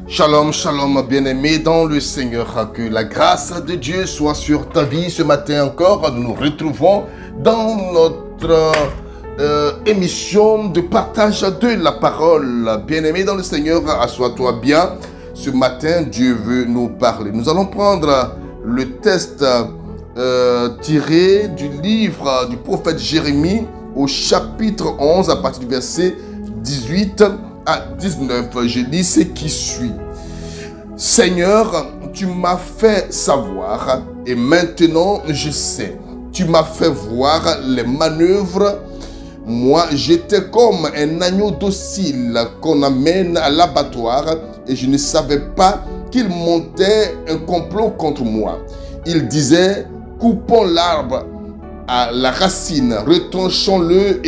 Shalom, shalom, bien-aimé dans le Seigneur. Que la grâce de Dieu soit sur ta vie ce matin encore. Nous nous retrouvons dans notre émission de partage de la parole. Bien-aimé dans le Seigneur, assois-toi bien. Ce matin, Dieu veut nous parler. Nous allons prendre le texte tiré du livre du prophète Jérémie au chapitre 11 à partir du verset 18 à 19. Je lis ce qui suit. Seigneur, tu m'as fait savoir et maintenant je sais. Tu m'as fait voir les manœuvres. Moi, j'étais comme un agneau docile qu'on amène à l'abattoir et je ne savais pas qu'il montait un complot contre moi. Il disait, coupons l'arbre à la racine, retranchons-le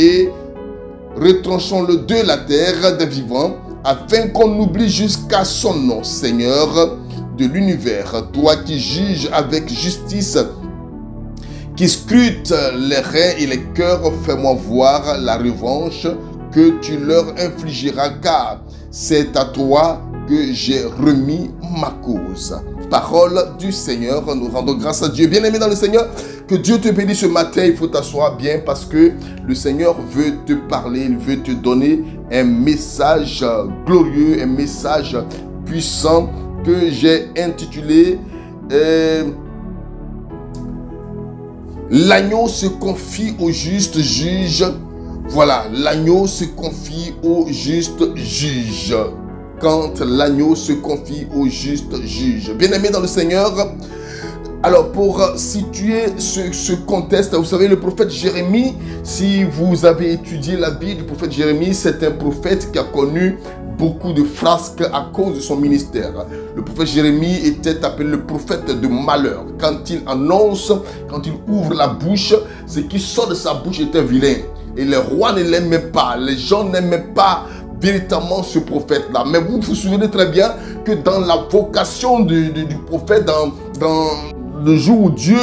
de la terre des vivants, afin qu'on oublie jusqu'à son nom. Seigneur de l'univers, toi qui juges avec justice, qui scrutes les reins et les cœurs, fais-moi voir la revanche que tu leur infligeras, car c'est à toi que j'ai remis ma cause. Parole du Seigneur, nous rendons grâce à Dieu. Bien-aimé dans le Seigneur, que Dieu te bénisse ce matin. Il faut t'asseoir bien parce que le Seigneur veut te parler, il veut te donner un message glorieux, un message puissant que j'ai intitulé l'agneau se confie au juste juge. Voilà, l'agneau se confie au juste juge. Quand l'agneau se confie au juste juge. Bien-aimé dans le Seigneur, alors pour situer ce contexte, vous savez, le prophète Jérémie, si vous avez étudié la Bible du prophète Jérémie, c'est un prophète qui a connu beaucoup de frasques à cause de son ministère. Le prophète Jérémie était appelé le prophète de malheur. Quand il annonce, quand il ouvre la bouche, ce qui sort de sa bouche était vilain. Et les rois ne l'aimaient pas, les gens n'aimaient pas véritablement ce prophète-là. Mais vous vous souvenez très bien que dans la vocation du prophète, dans le jour où Dieu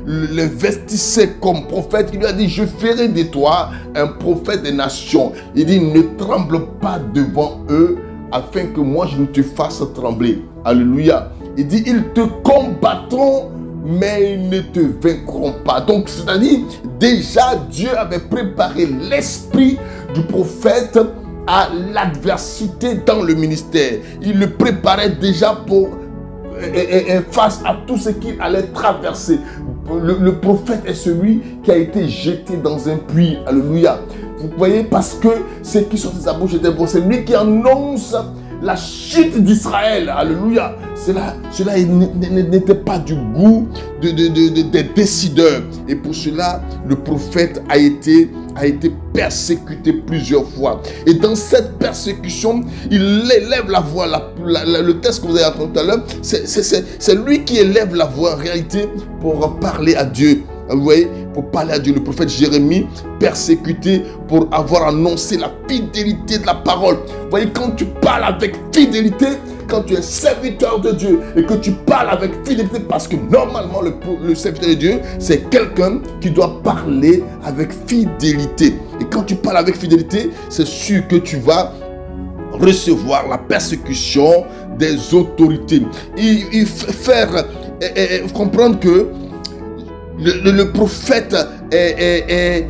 l'investissait comme prophète, il lui a dit, je ferai de toi un prophète des nations. Il dit, ne tremble pas devant eux, afin que moi je ne te fasse trembler. Alléluia. Il dit, ils te combattront, mais ils ne te vaincront pas. Donc, c'est-à-dire, déjà Dieu avait préparé l'esprit du prophète à l'adversité dans le ministère. Il le préparait déjà pour face à tout ce qu'il allait traverser. Le prophète est celui qui a été jeté dans un puits. Alléluia. Vous voyez, parce que ce qui sort de sa bouche était bon. C'est lui qui annonce la chute d'Israël. Alléluia. Cela n'était pas du goût des décideurs. Et pour cela, le prophète a été persécuté plusieurs fois. Et dans cette persécution, il élève la voix. Le texte que vous avez entendu tout à l'heure, c'est lui qui élève la voix en réalité pour parler à Dieu. Vous voyez, pour parler à Dieu, le prophète Jérémie, persécuté pour avoir annoncé la fidélité de la parole. Vous voyez, quand tu parles avec fidélité, quand tu es serviteur de Dieu et que tu parles avec fidélité, parce que normalement le serviteur de Dieu, c'est quelqu'un qui doit parler avec fidélité. Et quand tu parles avec fidélité, c'est sûr que tu vas recevoir la persécution des autorités. Il faire comprendre que le prophète est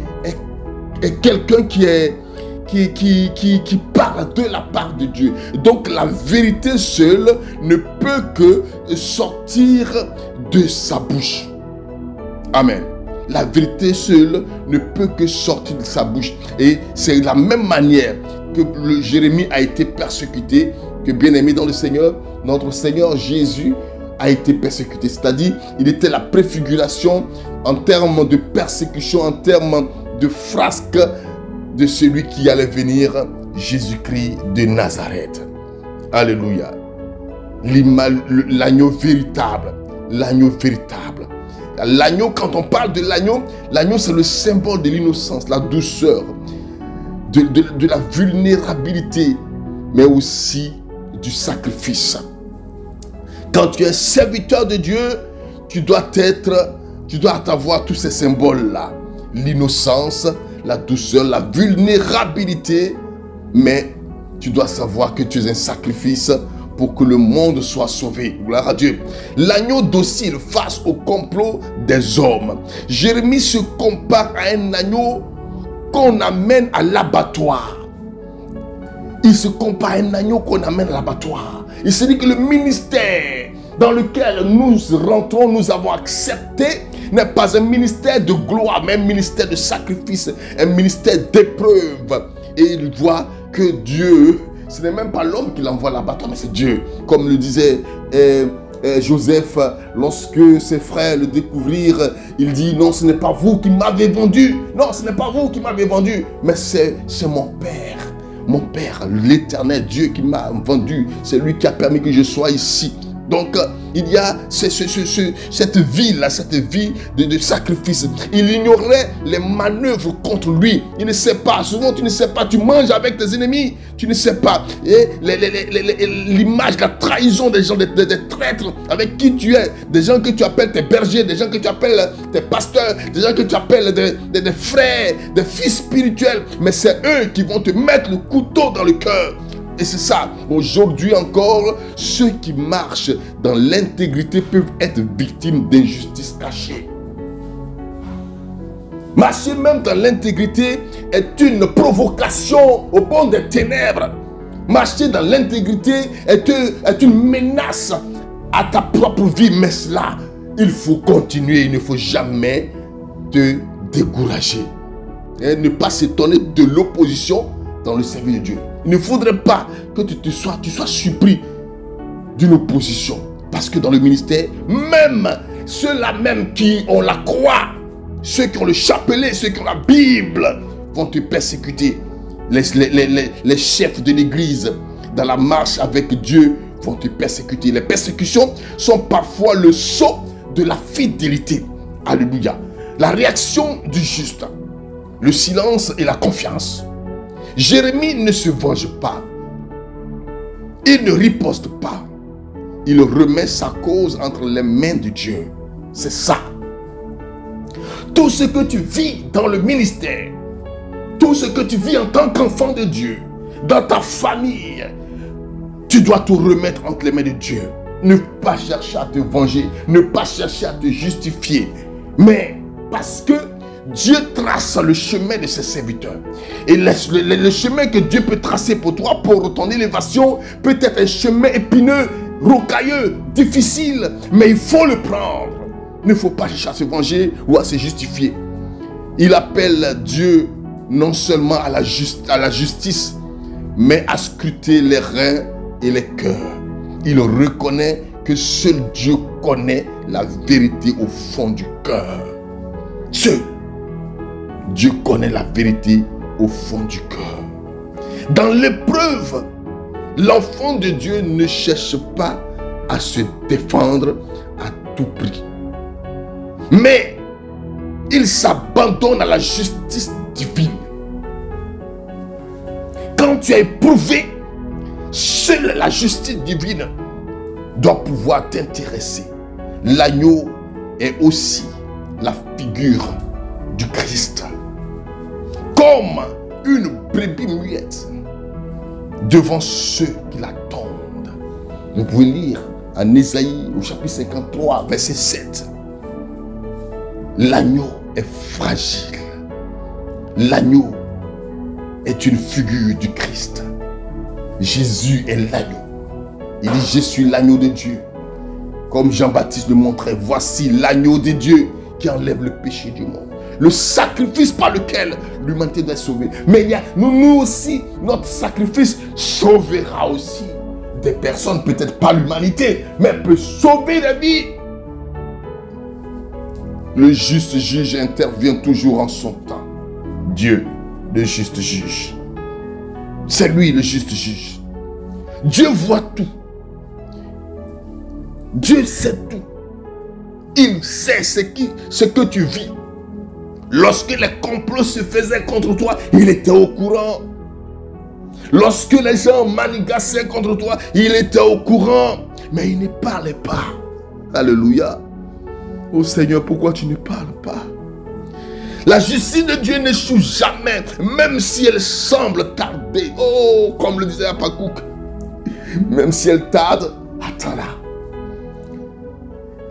quelqu'un qui parle de la part de Dieu. Donc la vérité seule ne peut que sortir de sa bouche. Amen. La vérité seule ne peut que sortir de sa bouche. Et c'est de la même manière que Jérémie a été persécuté, que bien-aimé dans le Seigneur, notre Seigneur Jésus a été persécuté. C'est-à-dire, il était la préfiguration en termes de persécution, en termes de frasque de celui qui allait venir, Jésus-Christ de Nazareth. Alléluia. L'agneau véritable. L'agneau véritable. L'agneau, quand on parle de l'agneau, l'agneau c'est le symbole de l'innocence, la douceur, de la vulnérabilité, mais aussi du sacrifice. Quand tu es serviteur de Dieu, tu dois avoir tous ces symboles-là. L'innocence, la douceur, la vulnérabilité, mais tu dois savoir que tu es un sacrifice pour que le monde soit sauvé. Gloire à Dieu. L'agneau docile face au complot des hommes. Jérémie se compare à un agneau qu'on amène à l'abattoir. Il se compare à un agneau qu'on amène à l'abattoir. Il se dit que le ministère dans lequel nous rentrons, nous avons accepté, n'est pas un ministère de gloire, mais un ministère de sacrifice, un ministère d'épreuve. Et il voit que Dieu, ce n'est même pas l'homme qui l'envoie à l'abattoir, mais c'est Dieu. Comme le disait Joseph, lorsque ses frères le découvrirent, il dit: non, ce n'est pas vous qui m'avez vendu. Non, ce n'est pas vous qui m'avez vendu, mais c'est mon Père. Mon Père, l'Éternel Dieu qui m'a vendu. C'est lui qui a permis que je sois ici. Donc, il y a cette vie-là, cette vie de sacrifice. Il ignorait les manœuvres contre lui. Il ne sait pas. Souvent, tu ne sais pas. Tu manges avec tes ennemis. Tu ne sais pas. Et l'image, la trahison des gens, des traîtres avec qui tu es. Des gens que tu appelles tes bergers, des gens que tu appelles tes pasteurs, des gens que tu appelles des frères, des fils spirituels. Mais c'est eux qui vont te mettre le couteau dans le cœur. Et c'est ça, aujourd'hui encore, ceux qui marchent dans l'intégrité peuvent être victimes d'injustices cachées. Marcher même dans l'intégrité est une provocation au bon des ténèbres. Marcher dans l'intégrité est une menace à ta propre vie. Mais cela, il faut continuer, il ne faut jamais te décourager. Et ne pas s'étonner de l'opposition dans le service de Dieu. Il ne faudrait pas que tu sois surpris d'une opposition. Parce que dans le ministère, même ceux-là même qui ont la croix, ceux qui ont le chapelet, ceux qui ont la Bible, vont te persécuter. Les chefs de l'église, dans la marche avec Dieu, vont te persécuter. Les persécutions sont parfois le sceau de la fidélité. Alléluia. La réaction du juste, le silence et la confiance. Jérémie ne se venge pas. Il ne riposte pas. Il remet sa cause entre les mains de Dieu. C'est ça. Tout ce que tu vis dans le ministère, tout ce que tu vis en tant qu'enfant de Dieu, dans ta famille, tu dois te remettre entre les mains de Dieu. Ne pas chercher à te venger, ne pas chercher à te justifier. Mais parce que Dieu trace le chemin de ses serviteurs. Et le chemin que Dieu peut tracer pour toi, pour ton élévation, peut être un chemin épineux, rocailleux, difficile, mais il faut le prendre. Il ne faut pas chercher à se venger ou à se justifier. Il appelle Dieu non seulement à la justice, mais à scruter les reins et les cœurs. Il reconnaît que seul Dieu connaît la vérité au fond du cœur. Seul Dieu connaît la vérité au fond du cœur. Dans l'épreuve, l'enfant de Dieu ne cherche pas à se défendre à tout prix. Mais il s'abandonne à la justice divine. Quand tu as éprouvé, seule la justice divine doit pouvoir t'intéresser. L'agneau est aussi la figure du Christ. Comme une brebis muette devant ceux qui l'attendent. Vous pouvez lire en Ésaïe au chapitre 53, verset 7. L'agneau est fragile. L'agneau est une figure du Christ. Jésus est l'agneau. Il dit: je suis l'agneau de Dieu. Comme Jean-Baptiste le montrait, voici l'agneau de Dieu qui enlève le péché du monde. Le sacrifice par lequel l'humanité doit être sauvée. Mais il y a, nous aussi, notre sacrifice sauvera aussi des personnes, peut-être pas l'humanité, mais peut sauver des vies. Le juste juge intervient toujours en son temps. Dieu, le juste juge. C'est lui le juste juge. Dieu voit tout. Dieu sait tout. Il sait ce que tu vis. Lorsque les complots se faisaient contre toi, il était au courant. Lorsque les gens manigassaient contre toi, il était au courant. Mais il ne parlait pas. Alléluia. Oh Seigneur, pourquoi tu ne parles pas? La justice de Dieu n'échoue jamais, même si elle semble tarder. Oh, comme le disait Habakkuk. Même si elle tarde, attends-la.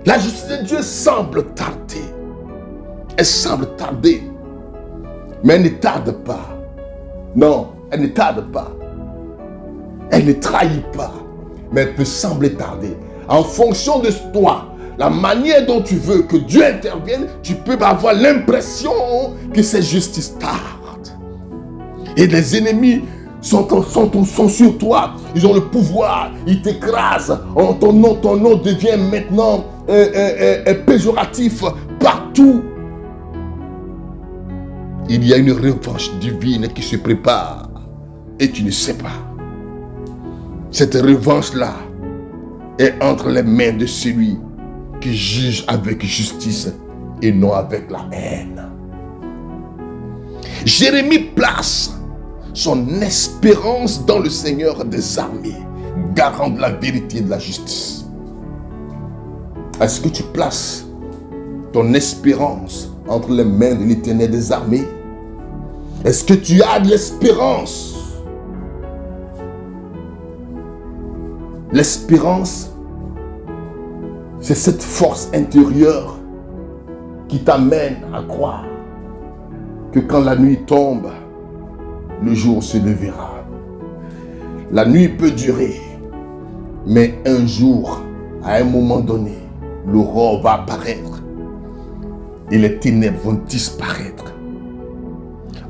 La justice de Dieu semble tarder. Elle semble tarder. Mais elle ne tarde pas. Non, elle ne tarde pas. Elle ne trahit pas. Mais elle peut sembler tarder. En fonction de toi, la manière dont tu veux que Dieu intervienne, tu peux avoir l'impression que cette justice tarde. Et les ennemis sont sur toi. Ils ont le pouvoir. Ils t'écrasent. Ton nom devient maintenant péjoratif partout. Il y a une revanche divine qui se prépare. Et tu ne sais pas. Cette revanche-là est entre les mains de celui qui juge avec justice et non avec la haine. Jérémie place son espérance dans le Seigneur des armées, garant de la vérité et de la justice. Est-ce que tu places ton espérance entre les mains de l'Éternel des armées? Est-ce que tu as de l'espérance? L'espérance, c'est cette force intérieure qui t'amène à croire que quand la nuit tombe, le jour se lèvera. La nuit peut durer, mais un jour, à un moment donné, l'aurore va apparaître et les ténèbres vont disparaître.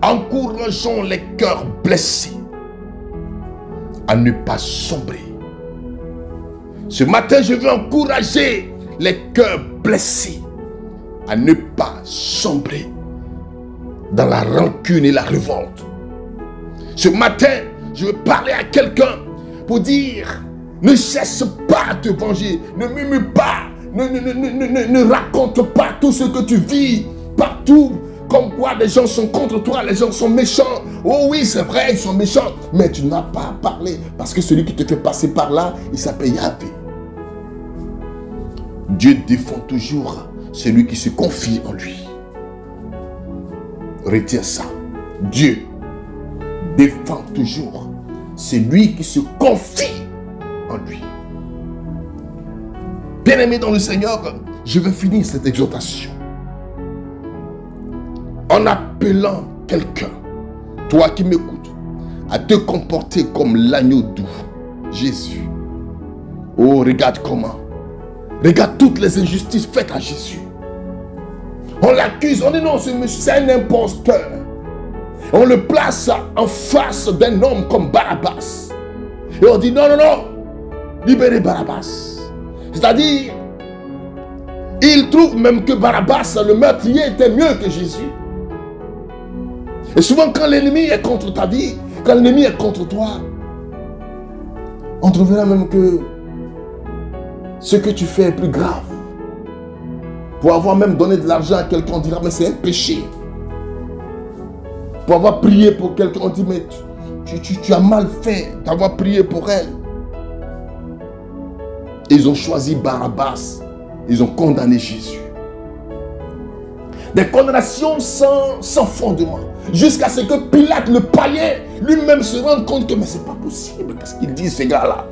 Encourageons les cœurs blessés à ne pas sombrer. Ce matin, je veux encourager les cœurs blessés à ne pas sombrer dans la rancune et la révolte. Ce matin, je veux parler à quelqu'un pour dire, ne cesse pas de te venger, ne murmure pas, ne raconte pas tout ce que tu vis partout, comme quoi les gens sont contre toi, les gens sont méchants. Oh oui, c'est vrai, ils sont méchants, mais tu n'as pas à parler parce que celui qui te fait passer par là, il s'appelle Yahvé. Dieu défend toujours celui qui se confie en lui. Retiens ça. Dieu défend toujours celui qui se confie en lui. Bien-aimé dans le Seigneur, je vais finir cette exhortation en appelant quelqu'un, toi qui m'écoutes, à te comporter comme l'agneau doux, Jésus. Oh, regarde comment. Regarde toutes les injustices faites à Jésus. On l'accuse, on dit non, c'est un imposteur. On le place en face d'un homme comme Barabbas. Et on dit non, non, non, libérez Barabbas. C'est-à-dire, il trouve même que Barabbas, le meurtrier, était mieux que Jésus. Et souvent, quand l'ennemi est contre ta vie, quand l'ennemi est contre toi, on trouvera même que ce que tu fais est plus grave. Pour avoir même donné de l'argent à quelqu'un, on dira, mais c'est un péché. Pour avoir prié pour quelqu'un, on dit, mais tu as mal fait d'avoir prié pour elle. Ils ont choisi Barabbas. Ils ont condamné Jésus. Des condamnations sans fondement. Jusqu'à ce que Pilate, le païen, lui-même se rende compte que mais c'est pas possible. Qu'est-ce qu'il dit ces gars-là?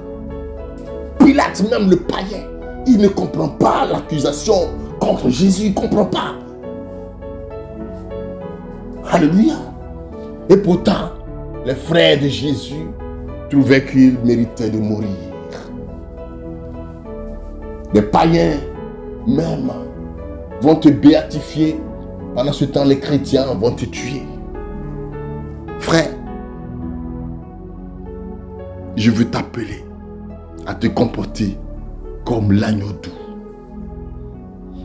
Pilate, même le païen, il ne comprend pas l'accusation contre Jésus. Il ne comprend pas. Alléluia. Et pourtant, les frères de Jésus trouvaient qu'il méritait de mourir. Les païens même vont te béatifier. Pendant ce temps, les chrétiens vont te tuer. Frère, je veux t'appeler à te comporter comme l'agneau doux.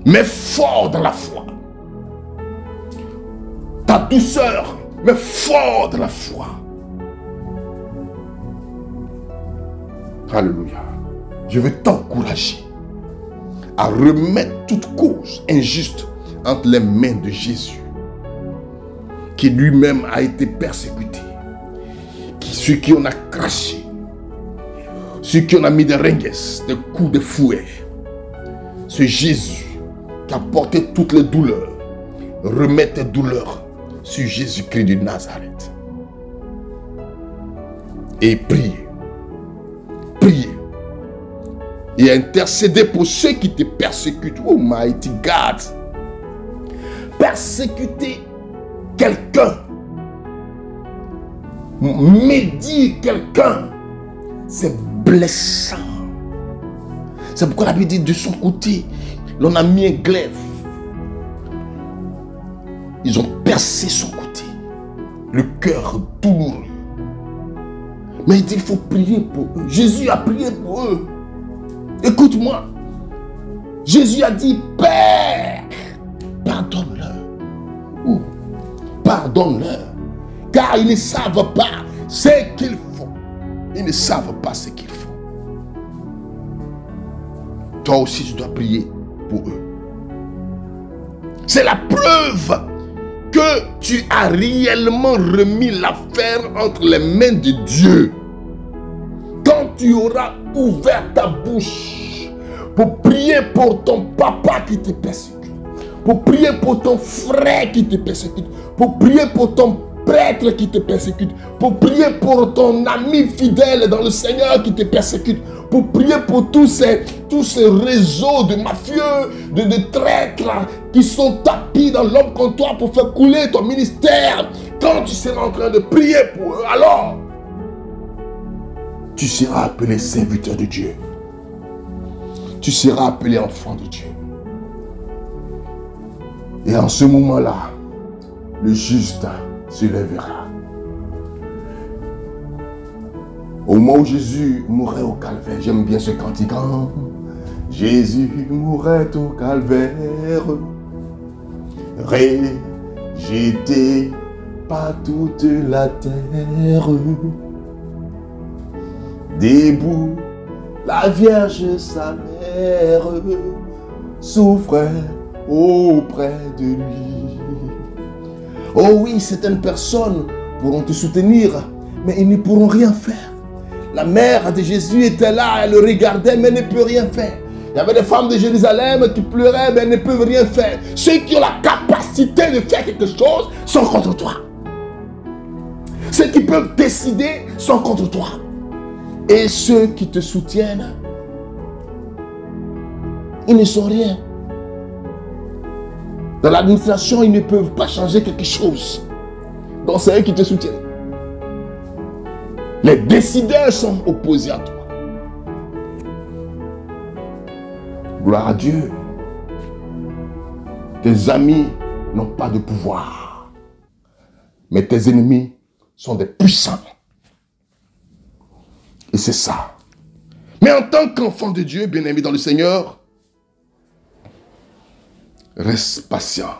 Mais fort dans la foi. Ta douceur, mais fort dans la foi. Alléluia. Je veux t'encourager à remettre toute cause injuste entre les mains de Jésus, qui lui-même a été persécuté, sur qui on a craché, sur qui on a mis des ringues, des coups de fouet. Ce Jésus qui a porté toutes les douleurs, remets tes douleurs sur Jésus-Christ de Nazareth. Et prie prier et intercéder pour ceux qui te persécutent. Oh mighty God. Persécuter quelqu'un, médire quelqu'un, c'est blessant. C'est pourquoi la Bible dit de son côté, l'on a mis un glaive. Ils ont percé son côté, le cœur douloureux. Mais il dit, il faut prier pour eux. Jésus a prié pour eux. Écoute-moi. Jésus a dit, Père, pardonne-leur. Oh, pardonne-leur. Car ils ne savent pas ce qu'ils font. Ils ne savent pas ce qu'ils font. Toi aussi, tu dois prier pour eux. C'est la preuve que tu as réellement remis l'affaire entre les mains de Dieu. Quand tu auras ouvert ta bouche pour prier pour ton papa qui te persécute, pour prier pour ton frère qui te persécute, pour prier pour ton prêtre qui te persécute, pour prier pour ton ami fidèle dans le Seigneur qui te persécute, pour prier pour tous ces réseaux de mafieux, de traîtres qui sont tapis dans l'homme contre toi pour faire couler ton ministère. Quand tu seras en train de prier pour eux, alors tu seras appelé serviteur de Dieu. Tu seras appelé enfant de Dieu. Et en ce moment-là, le juste se lèvera. Au moment où Jésus mourait au calvaire, j'aime bien ce cantique. Jésus mourait au calvaire, rejeté par toute la terre. Debout, la Vierge sa mère souffrait auprès de lui. Oh oui, certaines personnes pourront te soutenir, mais ils ne pourront rien faire. La mère de Jésus était là, elle le regardait, mais elle ne peut rien faire. Il y avait des femmes de Jérusalem qui pleuraient, mais elles ne peuvent rien faire. Ceux qui ont la capacité de faire quelque chose sont contre toi. Ceux qui peuvent décider sont contre toi. Et ceux qui te soutiennent, ils ne sont rien. Dans l'administration, ils ne peuvent pas changer quelque chose. Donc c'est eux qui te soutiennent. Les décideurs sont opposés à toi. Gloire à Dieu. Tes amis n'ont pas de pouvoir. Mais tes ennemis sont des puissants. Et c'est ça. Mais en tant qu'enfant de Dieu, bien-aimé dans le Seigneur, reste patient.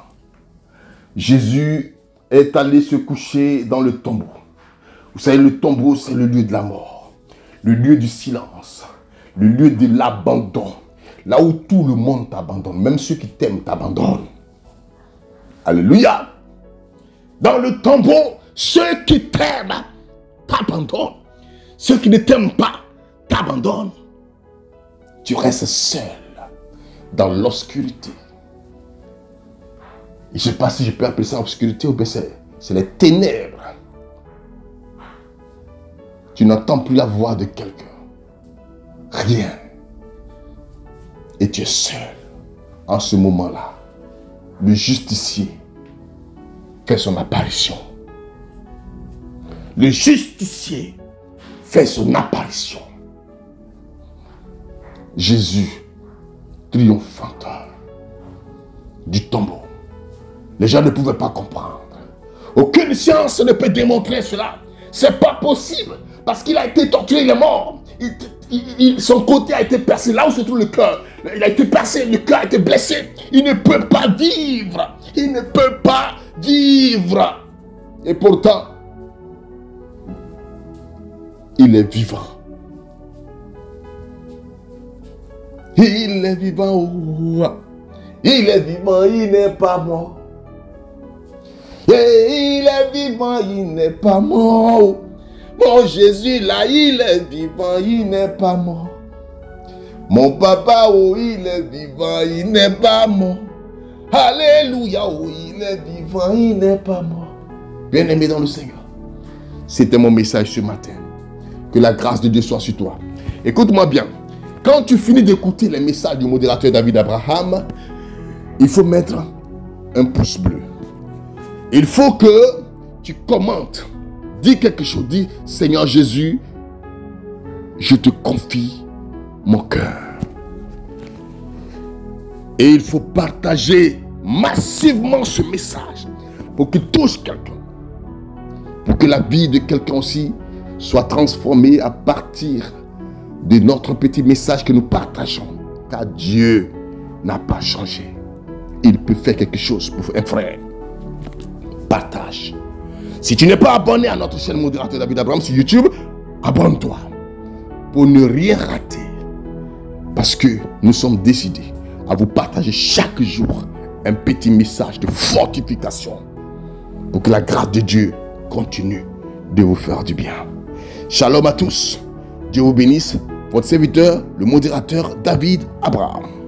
Jésus est allé se coucher dans le tombeau. Vous savez, le tombeau, c'est le lieu de la mort. Le lieu du silence. Le lieu de l'abandon. Là où tout le monde t'abandonne. Même ceux qui t'aiment t'abandonnent. Alléluia. Dans le tombeau, ceux qui t'aiment t'abandonnent. Ceux qui ne t'aiment pas t'abandonnent. Tu restes seul dans l'obscurité. Je ne sais pas si je peux appeler ça obscurité ou bien c'est les ténèbres. Tu n'entends plus la voix de quelqu'un. Rien. Et tu es seul. En ce moment-là, le justicier fait son apparition. Le justicier fait son apparition. Jésus, triomphant du tombeau. Les gens ne pouvaient pas comprendre. Aucune science ne peut démontrer cela. C'est pas possible. Parce qu'il a été torturé, il est mort. Son côté a été percé. Là où se trouve le cœur. Il a été percé, le cœur a été blessé. Il ne peut pas vivre. Il ne peut pas vivre. Et pourtant, il est vivant. Il est vivant. Il est vivant, il n'est pas mort. Et il est vivant, il n'est pas mort. Mon Jésus là, il est vivant, il n'est pas mort. Mon papa, oh, il est vivant, il n'est pas mort. Alléluia, oh, il est vivant, il n'est pas mort. Bien-aimé dans le Seigneur, c'était mon message ce matin. Que la grâce de Dieu soit sur toi. Écoute-moi bien. Quand tu finis d'écouter les messages du modérateur David Abraham, il faut mettre un pouce bleu. Il faut que tu commentes. Dis quelque chose. Dis, Seigneur Jésus, je te confie mon cœur. Et il faut partager massivement ce message pour qu'il touche quelqu'un. Pour que la vie de quelqu'un aussi soit transformée à partir de notre petit message que nous partageons. Car Dieu n'a pas changé. Il peut faire quelque chose pour un frère. Partage. Si tu n'es pas abonné à notre chaîne modérateur David Abraham sur YouTube, abonne-toi pour ne rien rater. Parce que nous sommes décidés à vous partager chaque jour un petit message de fortification pour que la grâce de Dieu continue de vous faire du bien. Shalom à tous. Dieu vous bénisse. Votre serviteur, le modérateur David Abraham.